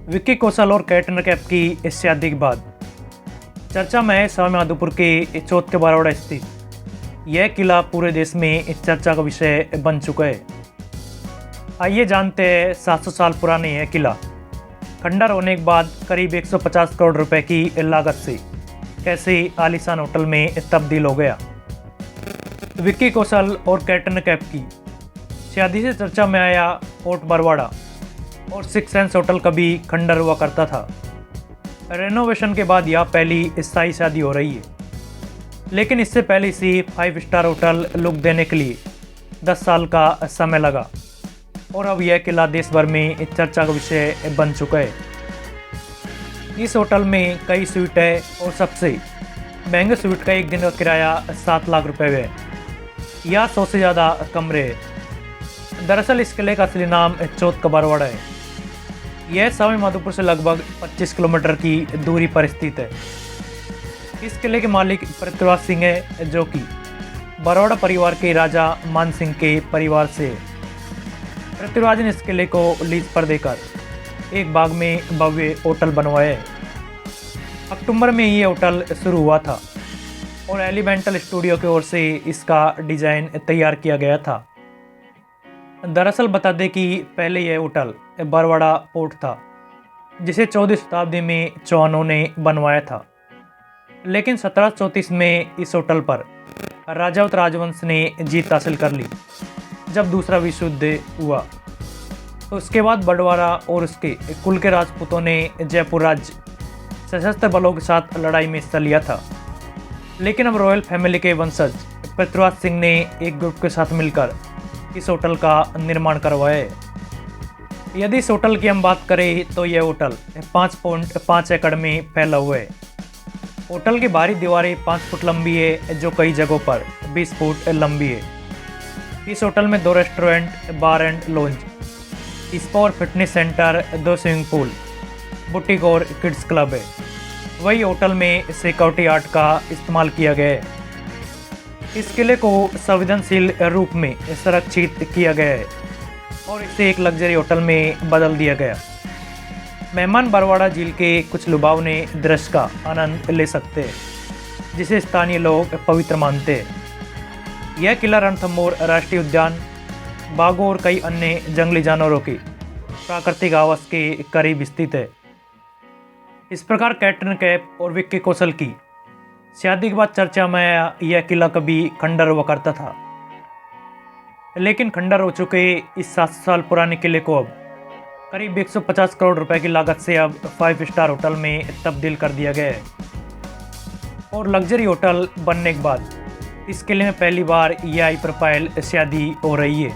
विक्की कौशल और कैटरीना कैफ की इस शादी के बाद चर्चा में है सवाई माधोपुर के चौथ के बारवाड़ा स्थित यह किला पूरे देश में चर्चा का विषय बन चुका है। आइए जानते हैं 700 साल पुराने यह किला खंडर होने के बाद करीब 150 करोड़ रुपए की लागत से कैसे आलीशान होटल में तब्दील हो गया। विक्की कौशल और कैटरीना कैफ की शादी से चर्चा में आया फोर्ट बरवाड़ा और सिक्स सेंस होटल कभी खंडर हुआ करता था। रेनोवेशन के बाद यह पहली स्थायी शादी हो रही है, लेकिन इससे पहले इसी 5 स्टार होटल लुक देने के लिए 10 साल का समय लगा और अब यह किला देश भर में चर्चा का विषय बन चुका है। इस होटल में कई स्वीट है और सबसे महंगे स्वीट का एक दिन का किराया 7 लाख रुपए है। यह 100 से ज़्यादा कमरे हैं। दरअसल इस किले का असली नाम चौथ का बरवाड़ा है। यह सवाई माधोपुर से लगभग 25 किलोमीटर की दूरी पर स्थित है। इस किले के मालिक पृथ्वीराज सिंह है, जो कि बरवाड़ा परिवार के राजा मान सिंह के परिवार से है। पृथ्वीराज ने इस किले को लीज पर देकर एक बाग में भव्य होटल बनवाया है। अक्टूबर में ये होटल शुरू हुआ था और एलिमेंटल स्टूडियो की ओर से इसका डिजाइन तैयार किया गया था। दरअसल बता दें कि पहले यह होटल बरवाड़ा पोर्ट था, जिसे 14वीं शताब्दी में चौहानों ने बनवाया था, लेकिन 1734 में इस होटल पर राजावत राजवंश ने जीत हासिल कर ली। जब दूसरा विश्व युद्ध हुआ तो उसके बाद बड़वाड़ा और उसके कुल के राजपूतों ने जयपुर राज्य सशस्त्र बलों के साथ लड़ाई में हिस्सा लिया था। लेकिन अब रॉयल फैमिली के वंशज पृथ्वीराज सिंह ने एक ग्रुप के साथ मिलकर इस होटल का निर्माण करवाया है। यदि इस होटल की हम बात करें तो यह होटल 5.5 एकड़ में फैला हुआ है। होटल की बाहरी दीवारें 5 फुट लंबी है, जो कई जगहों पर 20 फुट लंबी है। इस होटल में 2 restaurant, bar and lounge, spa और fitness centre, 2 swimming pool, boutique और किड्स क्लब है। वही होटल में सिक्योरिटी आर्ट का इस्तेमाल किया गया है। इस किले को संवेदनशील रूप में संरक्षित किया गया है और इसे एक लग्जरी होटल में बदल दिया गया। मेहमान बरवाड़ा झील के कुछ लुभावने दृश्य का आनंद ले सकते हैं, जिसे स्थानीय लोग पवित्र मानते हैं। यह किला रणथंभौर राष्ट्रीय उद्यान, बाघों और कई अन्य जंगली जानवरों के प्राकृतिक आवास के करीब स्थित है। इस प्रकार कैटरीना कैफ और विक्की कौशल की शादी के बाद चर्चा में आया यह किला कभी खंडर हुआ करता था, लेकिन खंडर हो चुके इस 700 साल पुराने किले को अब करीब 150 करोड़ रुपए की लागत से अब 5 स्टार होटल में तब्दील कर दिया गया है। और लग्जरी होटल बनने के बाद इस किले में पहली बार यह हाई प्रोफाइल शादी हो रही है।